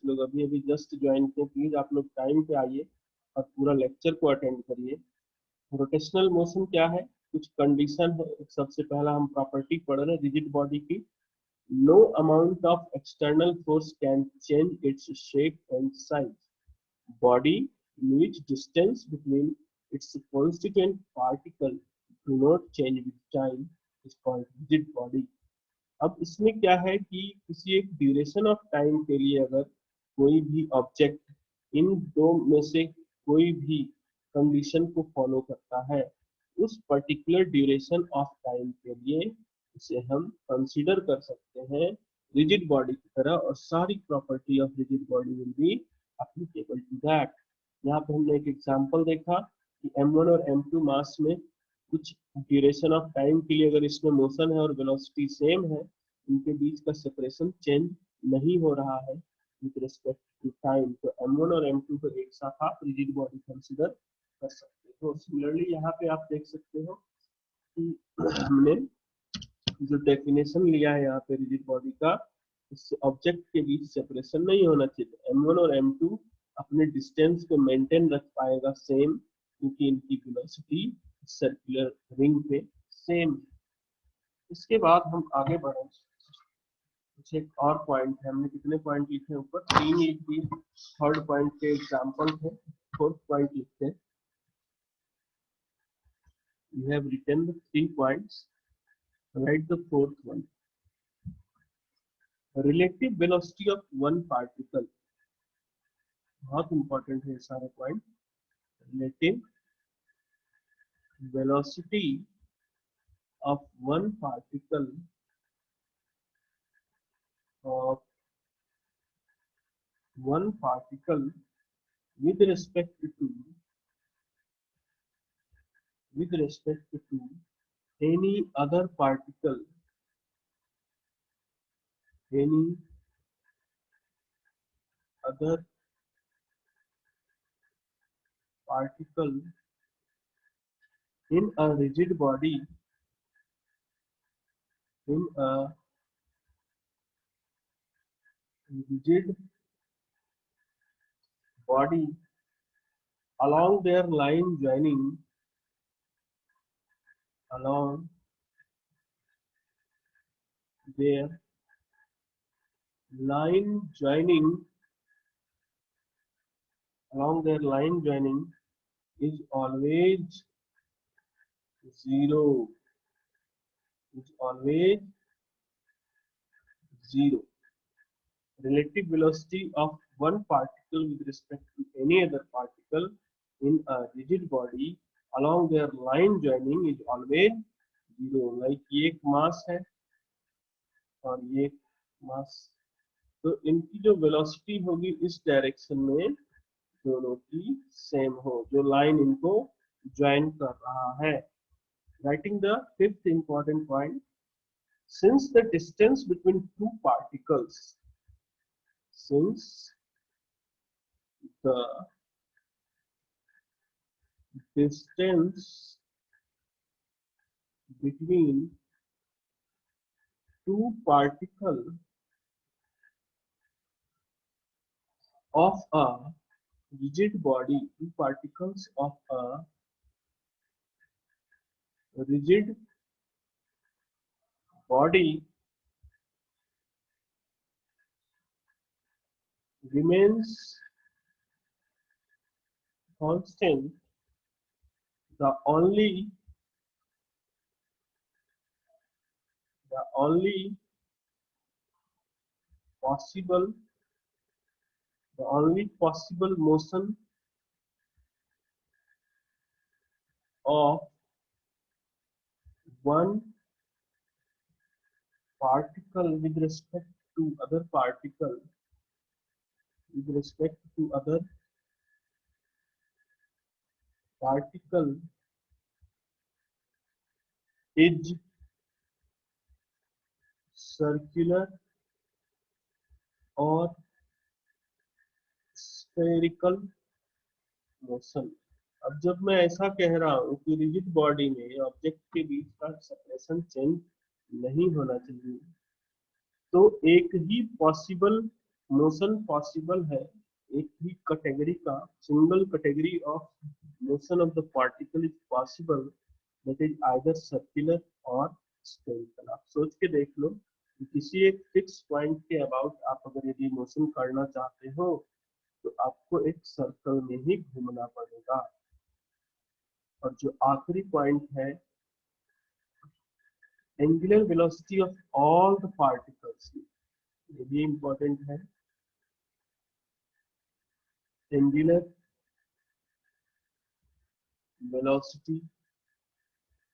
लोग अभी अभी जस्ट ज्वाइन किए, प्लीज आप लोग टाइम पे आइए और पूरा लेक्चर को अटेंड करिए। रोटेशनल मोशन क्या है, कुछ कंडीशन है। सबसे पहला हम प्रॉपर्टी पढ़ रहे हैं रिजिड बॉडी की। No amount of external force can change its shape and size. Body in which distance between its constituent particle do not change with time is called rigid body। अब इसमें क्या है कि किसी एक ड्यूरेशन ऑफ टाइम के लिए अगर कोई भी ऑब्जेक्ट इन दो में से कोई भी कंडीशन को फॉलो करता है, उस पर्टिकुलर ड्यूरेशन ऑफ टाइम के लिए उसे हम कंसीडर कर सकते हैं रिजिड बॉडी की तरह, और सारी property of rigid body will be applicable to that. यहाँ पे हमने एक एग्जांपल देखा कि m1 और m2 मास में कुछ ड्यूरेशन ऑफ टाइम के लिए अगर इसमें मोशन है और वेलोसिटी सेम है, इनके बीच का सेपरेशन चेंज नहीं हो रहा है विद रिस्पेक्ट टू टाइम, तो m1 और m2 को एक साथ आप रिजिड बॉडी कंसीडर कर सकते हो। सिमिलरली यहाँ पे आप देख सकते हो कि हमने जो डेफिनेशन लिया है यहाँ पे रिजिड बॉडी का, इससे ऑब्जेक्ट के बीच सेपरेशन नहीं होना चाहिए। m1 और m2 अपने डिस्टेंस को मेंटेन रख पाएगा सेम, क्योंकि इनकी वेलोसिटी सर्कुलर रिंग पे सेम है। इसके बाद हम आगे बढ़े, कुछ एक और पॉइंट है। हमने कितने पॉइंट लिखे हैं ऊपर, 3 लिख दिए। थर्ड पॉइंट के एग्जांपल है, फोर्थ पॉइंट लिखते हैं। You have written the 3 points, right the fourth one. Relative velocity of one particle, बहुत इंपॉर्टेंट है सारे point. Relative velocity of one particle of one particle with respect to any other particle, any other particle in a rigid body, in a rigid body along their line joining, along their line joining, along their line joining is always zero, is always zero. Relative velocity of one particle with respect to any other particle in a rigid body along their line joining is always zero। like ये एक मास है और ये एक मास, तो इनकी जो velocity होगी इस डायरेक्शन में दोनों की सेम हो, जो लाइन इनको ज्वाइन कर रहा है। Writing the fifth important point, since the distance between two particles, since the distance between two particles of a rigid body, two particles of a rigid body remains constant, the only possible motion of one particle with respect to other particle, with respect to other particle is circular और spherical motion. अब जब मैं ऐसा कह रहा हूँ कि rigid body में ऑब्जेक्ट के बीच का सेपरेशन चेंज नहीं होना चाहिए, तो एक ही पॉसिबल मोशन पॉसिबल है एक ही कैटेगरी का, single category of motion of the particle is possible that is either circular और स्फेरिकल। आप सोच के देख लो कि किसी एक फिक्स पॉइंट के अबाउट आप अगर यदि मोशन करना चाहते हो तो आपको एक सर्कल में ही घूमना पड़ेगा। और जो आखिरी पॉइंट है, angular velocity of all the particles, ये भी इंपॉर्टेंट है। Angular velocity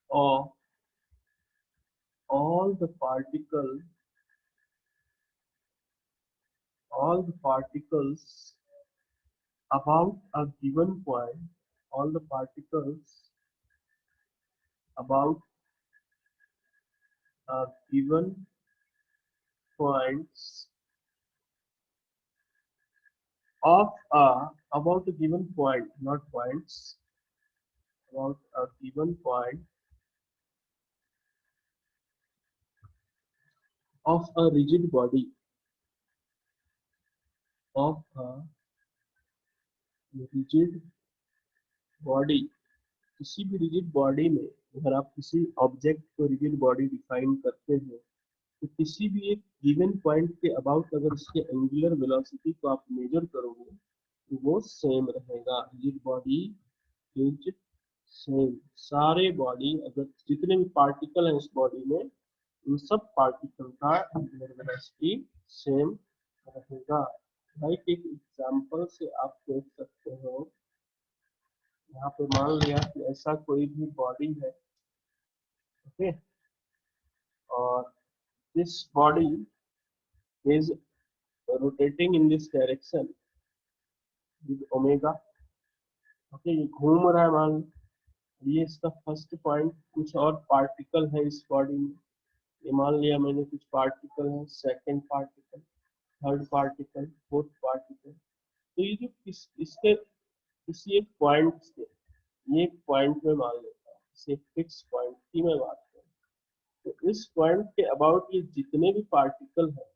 of all the particles all the particles about a given point, all the particles about a given points of a about a given point, not points, about a given point of a rigid body, of a rigid body। किसी भी rigid body में अगर आप किसी object को rigid body define करते हैं तो किसी भी एक गिवन पॉइंट के अबाउट अगर उसके एंगुलर वेलोसिटी को आप मेजर करोगे तो वो सेम रहेगा। रिजिड बॉडी इज सेम, सारे बॉडी अगर जितने भी पार्टिकल हैं उस बॉडी में उन सब पार्टिकल का एंगुलर वेलोसिटी सेम रहेगा। लाइक एक एग्जांपल से आप देख सकते हो, यहाँ पे मान लिया कि ऐसा कोई भी बॉडी है, ओके, और this body is rotating in this direction with omega, okay, ये घूम रहा है मान लो। ये इसका फर्स्ट पॉइंट, कुछ और पार्टिकल है इस बॉडी में, ये मान लिया मैंने कुछ पार्टिकल है, second particle, third particle, fourth particle. तो ये जो इसके किसी एक पॉइंट से, ये एक पॉइंट में मान लेता हूँ, इसे फिक्स पॉइंट की मैं बात करूँ तो इस पॉइंट के अबाउट ये जितने भी पार्टिकल हैं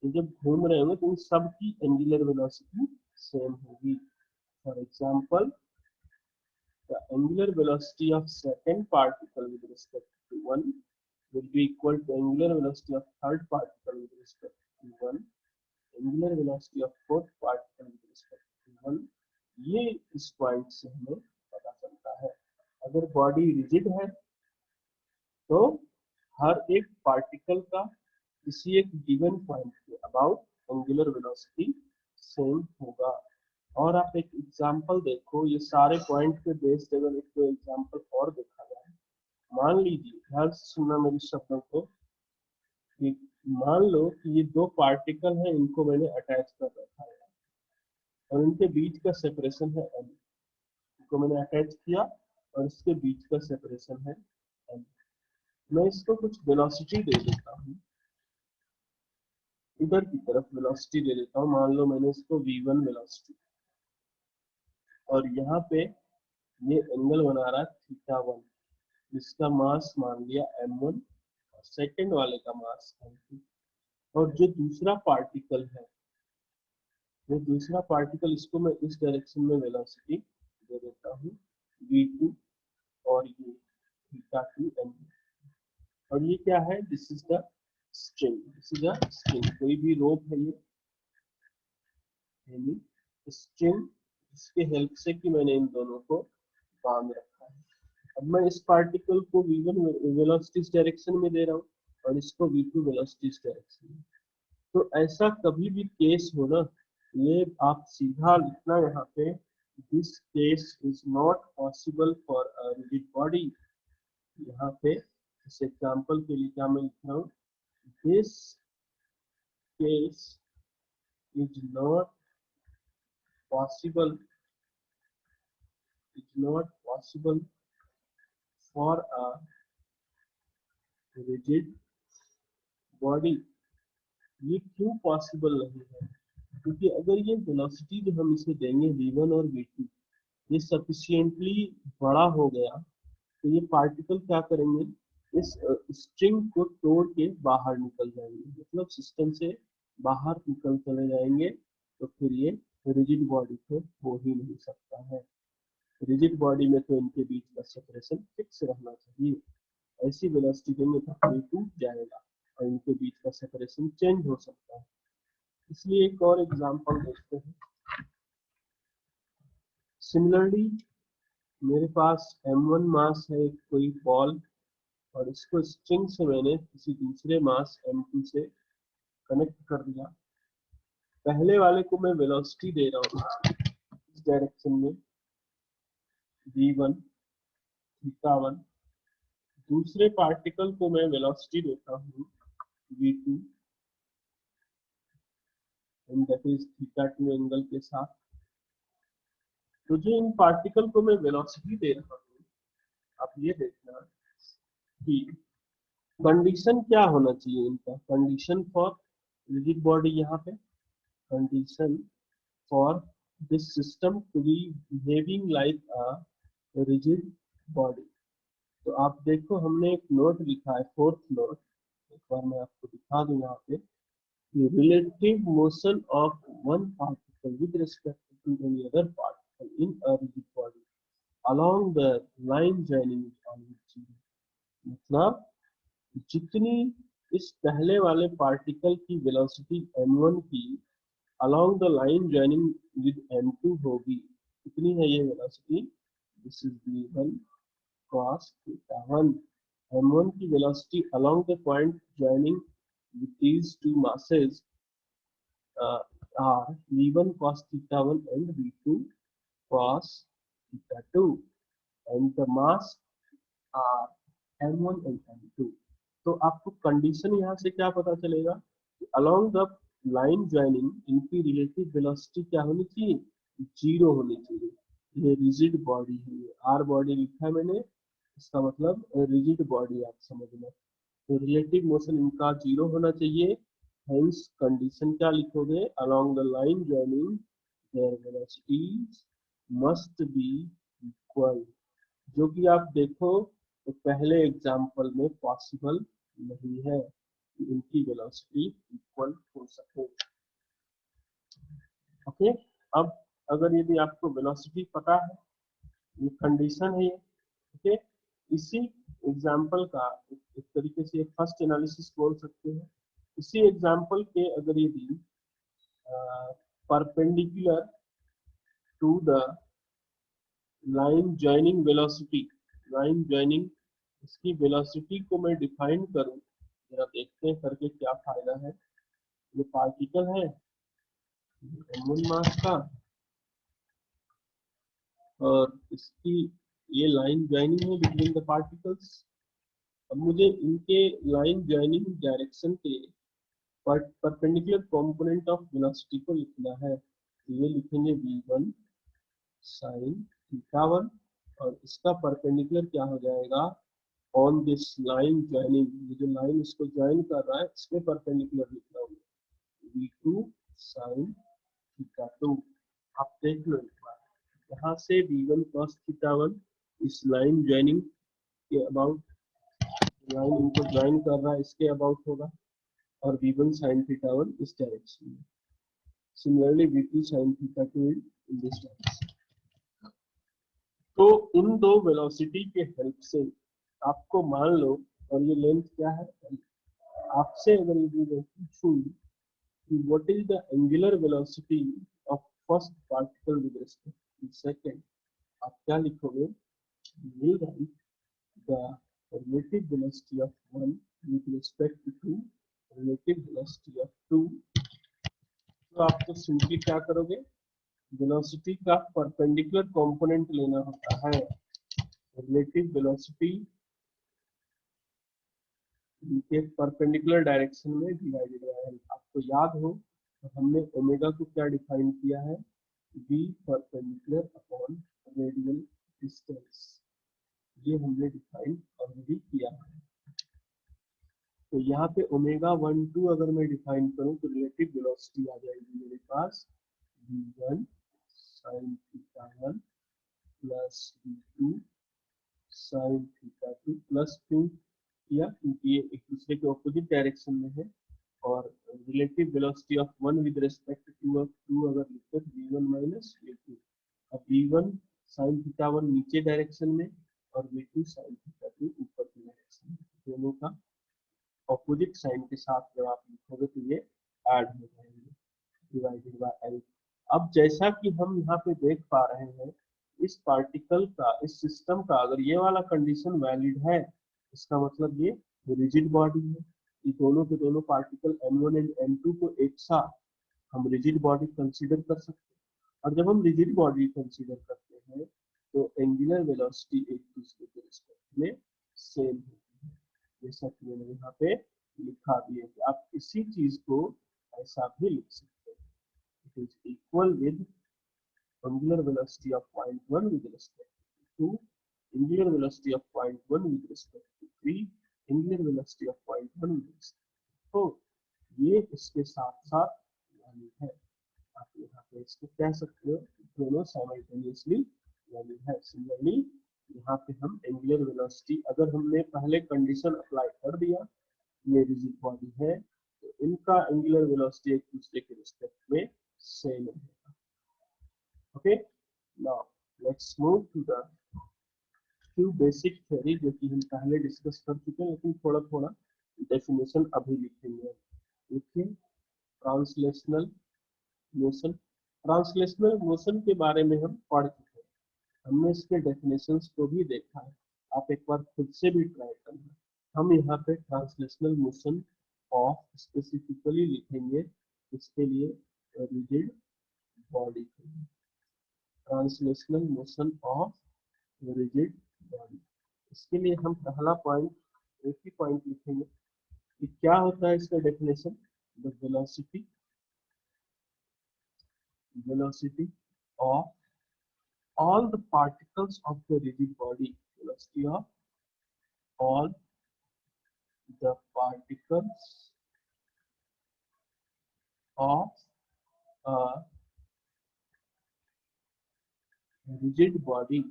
ये जब घूम रहे होंगे तो उन सब की एंगुलर वेलोसिटी सेम होगी। For example, the angular velocity of second particle with respect to 1 will be equal to angular velocity of third particle with respect to 1, angular velocity of fourth particle with respect to 1। ये इस point से हमें पता चलता है। अगर body rigid है तो हर एक पार्टिकल का किसी एक गिवन पॉइंट के अबाउट एंगुलर वेलोसिटी सेम होगा। और आप एक एग्जांपल देखो, ये सारे पॉइंट पे बेस्ड अगर एक तो एग्जांपल और देखा जाए, मान लीजिए, ध्यान से सुनना मेरी शब्दों को, कि मान लो कि ये दो पार्टिकल हैं, इनको मैंने अटैच कर रखा है और इनके बीच का सेपरेशन है m, इनको मैंने अटैच किया और इसके बीच का सेपरेशन है m। मैं इसको कुछ वेलोसिटी दे देता हूँ, इधर की तरफ वेलोसिटी दे देता हूँ, मान लो मैंने इसको v1 वेलोसिटी, और यहाँ पे ये एंगल बना रहा है θ1, जिसका मास मान लिया m1 और सेकंड वाले का मास m2। और जो दूसरा पार्टिकल है, वो दूसरा पार्टिकल, इसको मैं इस डायरेक्शन में वेलोसिटी दे देता हूँ v2 और ये θ2 m। और ये क्या है, this is the string, this is the string, कोई भी रोप है ये स्ट्रिंग, इसके हेल्प से कि मैंने इन दोनों को बांध रखा है। अब मैं इस पार्टिकल को v1 वेलोसिटी डायरेक्शन में दे रहा हूँ और इसको v2 वेलोसिटी डायरेक्शन में। तो ऐसा कभी भी केस हो ना, ये आप सीधा लिखना यहाँ पे, this case is not possible for a rigid body. यहाँ पे इस एग्जांपल के लिए क्या मैं लिख रहा हूँ, this case is not possible, is not possible for a rigid body। ये क्यों पॉसिबल नहीं है, क्योंकि अगर ये वेलोसिटी जो हम इसे देंगे v1 और v2 ये सफिशिएंटली बड़ा हो गया तो ये पार्टिकल क्या करेंगे, इस स्ट्रिंग को तोड़ के बाहर निकल जाएंगे, मतलब सिस्टम से बाहर निकल चले जाएंगे तो फिर ये रिजिड बॉडी तो हो ही नहीं सकता है। रिजिड बॉडी में तो इनके बीच का सेपरेशन फिक्स रहना चाहिए, ऐसी वेलोसिटी देंगे तो ये टूट जाएगा और इनके बीच का सेपरेशन चेंज हो सकता है। इसलिए एक और एग्जांपल देखते हैं। सिमिलरली मेरे पास m1 मास है एक कोई बॉल, और इसको स्ट्रिंग से मैंने किसी दूसरे मास m2 से कनेक्ट कर दिया। पहले वाले को मैं वेलोसिटी दे रहा हूँ इस डायरेक्शन में v1 थीटा 1, दूसरे पार्टिकल को मैं वेलोसिटी देता हूँ v2 and that is theta 2 angle के साथ। तो जो इन पार्टिकल को मैं वेलोसिटी दे रहा हूँ, आप ये देखना कि कंडीशन क्या होना चाहिए इनका। कंडीशन फॉर रिजिड बॉडी, यहाँ पे condition for this system to be behaving like a rigid body. तो आप देखो हमने एक नोट लिखा है, फोर्थ नोट, एक बार मैं आपको दिखा दूं यहाँ पे। Relative motion of one particle with respect to any other particle in a rigid body along the line joining on which, मतलब जितनी इस पहले वाले पार्टिकल की वेलोसिटी m1 की along the line joining with m2 होगी, कितनी है ये velocity, this is v1 cos theta 1। m1 की velocity along the point joining with these two masses are v1 cos theta 1 and v2 cos theta 2, and the mass are m1 and m2। तो आपको condition यहाँ से क्या पता चलेगा कि along the line joining इनकी रिलेटिव वेलोसिटी क्या होनी चाहिए, जीरो होनी चाहिए। ये रिजिड बॉडी है, ये आर बॉडी लिखा है मैंने, इसका मतलब रिजिड बॉडी आप समझना। तो रिलेटिव मोशन इनका जीरो होना चाहिए, हेंस कंडीशन क्या लिखोगे, along the line joining there velocities must be equal. जो कि आप देखो तो पहले एग्जाम्पल में पॉसिबल नहीं है कि इनकी वेलोसिटी इक्वल हो सके। ओके, अब अगर यदि आपको वेलोसिटी पता है, ये कंडीशन है ये, ओके, इसी एग्जाम्पल का एक तरीके से फर्स्ट एनालिसिस बोल सकते हैं। इसी एग्जाम्पल के अगर यदि perpendicular to the line joining velocity, line joining इसकी वेलोसिटी को मैं डिफाइन करूं, जरा देखते हैं करके क्या फायदा है। ये पार्टिकल है m1 मास का, और इसकी ये लाइन ज्वाइनिंग है बिटवीन द पार्टिकल्स। अब मुझे इनके लाइन ज्वाइनिंग डायरेक्शन के परपेंडिकुलर कंपोनेंट ऑफ वेलोसिटी को लिखना है। तो ये लिखेंगे v1 sin थीटा 1, और इसका परपेंडिकुलर क्या हो जाएगा, ऑन दिस लाइन ज्वाइनिंग, ये जो लाइन इसको ज्वाइन कर रहा है इसमें परपेंडिकुलर लिखना होगा v2 sin थीटा 2। आप देख लो एक बार, यहाँ से v1 cos थीटा 1 इस लाइन ज्वाइनिंग के अबाउट, लाइन इनको ज्वाइन कर रहा है इसके अबाउट होगा, और v1 sin थीटा 1 इस डायरेक्शन में, similarly v2 sin theta 2 in this direction. तो इन दो वेलोसिटी के हेल्प से आपको मान लो, और ये लेंथ क्या है, आपसे अगर यदि मैं पूछूं कि what is the angular velocity of first particle with respect to second, आप क्या लिखोगे, will write the relative velocity of one with respect to relative velocity of two. तो आपको सिंपली क्या करोगे, वेलोसिटी का परपेंडिकुलर कंपोनेंट लेना होता है, रिलेटिव वेलोसिटी इनके परपेंडिकुलर डायरेक्शन में डिवाइडेड बाय एल। आपको याद हो तो हमने ओमेगा को क्या डिफाइन किया है, v perpendicular upon radial distance, ये हमने डिफाइन ऑलरेडी किया है। तो यहाँ पे ओमेगा 1 2 अगर मैं डिफाइन करूँ तो रिलेटिव वेलोसिटी आ जाएगी मेरे पास v1 sin theta 1 plus v2 sin theta 2 plus 2 किया, क्योंकि ये एक दूसरे के ऑपोजिट डायरेक्शन में है, और relative velocity of one with respect to अगर लिखते v1 माइनस v2। अब v1 साइन थीटा वन नीचे डायरेक्शन में और v2 साइन थीटा टू ऊपर की डायरेक्शन में, दोनों का ऑपोजिट साइन के साथ जब आप लिखोगे तो ये ऐड हो जाएंगे डिवाइडेड बाय एल। अब जैसा कि हम यहाँ पे देख पा रहे हैं, इस पार्टिकल का, इस सिस्टम का अगर ये वाला कंडीशन वैलिड है, इसका मतलब ये रिजिड बॉडी है। ये दोनों के दोनों पार्टिकल m1 एंड m2 को एक साथ हम रिजिड बॉडी कंसीडर कर सकते हैं। और जब हम रिजिड बॉडी कंसीडर करते हैं तो एंगुलर वेलोसिटी एक दूसरे के रिस्पेक्ट में सेम होती है, जैसा कि मैंने यहाँ पे लिखा भी है कि आप इसी चीज को ऐसा भी लिख सकते हैं, it is equal with angular velocity of point 1 with respect to 2, angular velocity of point 1 with respect to 3, angular velocity of point 1 with respect to 4। ये इसके साथ साथ वैल्यू है, आप यहाँ पे इसको कह सकते हो दोनों साइमल्टेनियसली वैल्यू है। सिमिलरली यहाँ पे हम एंगुलर वेलोसिटी, अगर हमने पहले कंडीशन अप्लाई कर दिया ये रिजिड बॉडी है तो इनका एंगुलर वेलोसिटी एक दूसरे के रिस्पेक्ट में सेम है। Okay, now let's move to the few basic theory जो कि हम पहले डिस्कस कर चुके हैं, लेकिन थोड़ा थोड़ा डेफिनेशन अभी लिखेंगे। देखिए, ट्रांसलेशनल मोशन, ट्रांसलेशनल मोशन के बारे में हम पढ़ चुके हैं, हमने इसके डेफिनेशंस को भी देखा है, आप एक बार खुद से भी ट्राई करना। हम यहाँ पे ट्रांसलेशनल मोशन ऑफ स्पेसिफिकली लिखेंगे, इसके लिए रिजिड बॉडी के लिए translational motion of rigid body. इसके लिए हम पहला पॉइंट, एक ही पॉइंट लिखेंगे कि क्या होता है इसका definition, the velocity of all the particles of the rigid body, velocity of all the particles of a rigid body,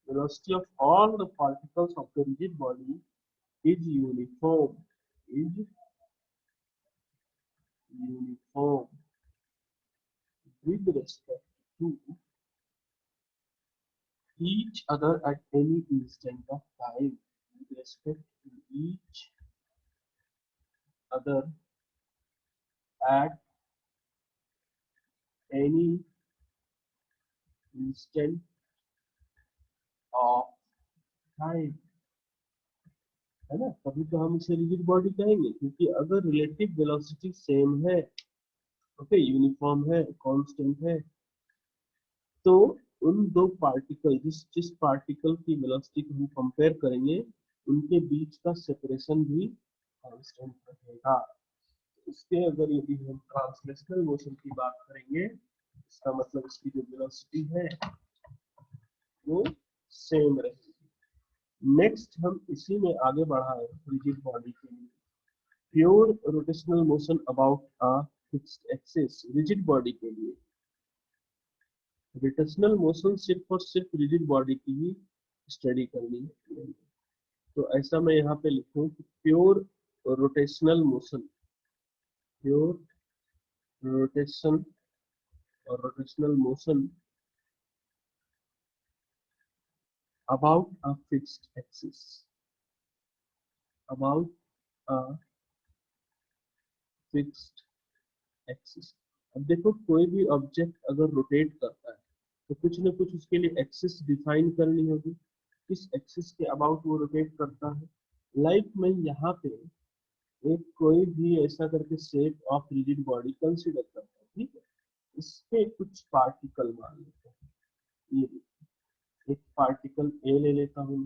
velocity of all the particles of the rigid body is uniform with respect to each other at any instant of time, with respect to each other at any instant of time, है ना। तभी तो हम इसे rigid body कहेंगे, क्योंकि अगर relative velocity same है, ओके, यूनिफॉर्म है, कांस्टेंट है, तो उन दो पार्टिकल, जिस पार्टिकल की वेलोसिटी को हम कंपेयर करेंगे उनके बीच का सेपरेशन भी कांस्टेंट रहेगा। इसके अगर यदि हम ट्रांसलेशनल मोशन की बात करेंगे, इसका मतलब इसकी जो वेलोसिटी है वो सेम रहेगी। नेक्स्ट हम इसी में आगे बढ़ाए रिजिड बॉडी के लिए, pure rotational motion about a fixed axis. Rigid body के लिए रोटेशनल मोशन सिर्फ और सिर्फ रिजिड बॉडी की ही स्टडी करनी है, तो ऐसा मैं यहाँ पे लिखूं कि pure rotational motion, pure rotation और rotational motion about a fixed axis, about a fixed axis। अब देखो, कोई भी ऑब्जेक्ट अगर रोटेट करता है तो कुछ ना कुछ उसके लिए एक्सिस डिफाइन करनी होगी, किस एक्सिस के अबाउट वो रोटेट करता है। लाइक मैं यहाँ पे एक कोई भी ऐसा करके shape of rigid body consider करता हूँ, ठीक है, इसके कुछ पार्टिकल मान लेते हैं, ये एक पार्टिकल ए ले लेता हूँ,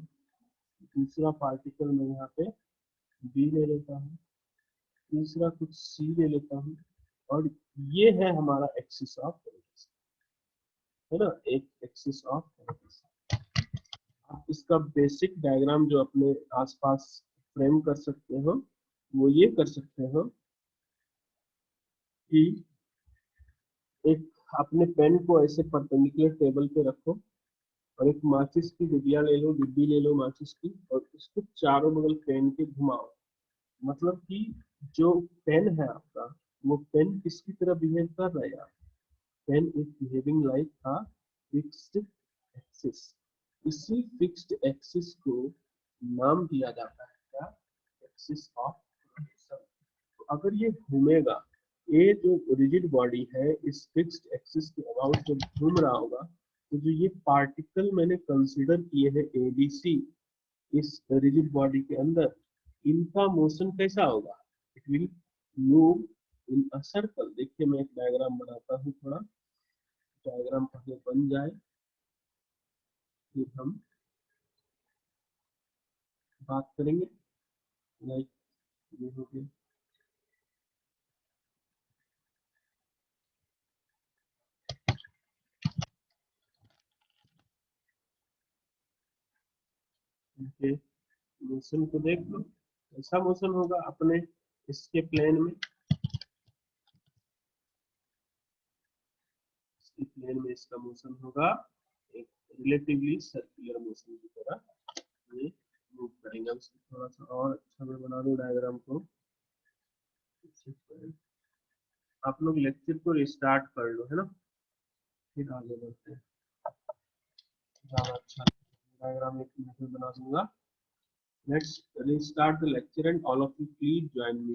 दूसरा पार्टिकल मैं यहाँ पे बी ले लेता हूँ, तीसरा कुछ सी ले लेता हूँ, और ये है हमारा एक्सिस ऑफ रोटेशन, है ना, एक एक्सिस ऑफ रोटेशन। आप इसका बेसिक डायग्राम जो अपने आसपास फ्रेम कर सकते हो वो ये कर सकते हो कि एक अपने पेन को ऐसे परपेंडिकुलर टेबल पे रखो और एक माचिस की डिब्बिया ले लो, डिब्बी ले लो माचिस की, और उसको चारों बगल पेन के घुमाओ, मतलब कि जो पेन है आपका, वो पेन किसकी तरह बिहेव कर रहा है यार? Pen is behaving like a fixed axis. इसी फिक्स्ड एक्सिस को नाम दिया जाता है क्या? Axis of rotation. तो अगर ये घूमेगा, ये जो रिजिड बॉडी है इस फिक्स्ड एक्सिस के अबाउट जब घूम रहा होगा, तो जो ये पार्टिकल मैंने कंसीडर किए हैं एबीसी इस रिजिड बॉडी के अंदर, इनका मोशन कैसा होगा? It will move in a circle. देखिए मैं एक डायग्राम बनाता हूँ, थोड़ा डायग्राम पहले बन जाए फिर हम बात करेंगे। लाइक ये हो गया, इनके मोशन को देख लो, ऐसा मोशन होगा अपने इसके प्लेन में, इसके प्लेन में इसका मोशन होगा एक रिलेटिवली सर्कुलर मोशन की तरह ये मूव करेंगे। उसको थोड़ा सा और अच्छा मैं बना दूं डायग्राम को। आप लोग लेक्चर को रिस्टार्ट कर लो, है ना, फिर आगे बढ़ते हैं, ज्यादा अच्छा डायग्राम एक मिनट में बना दूंगा। Let's restart the lecture and all of you please join me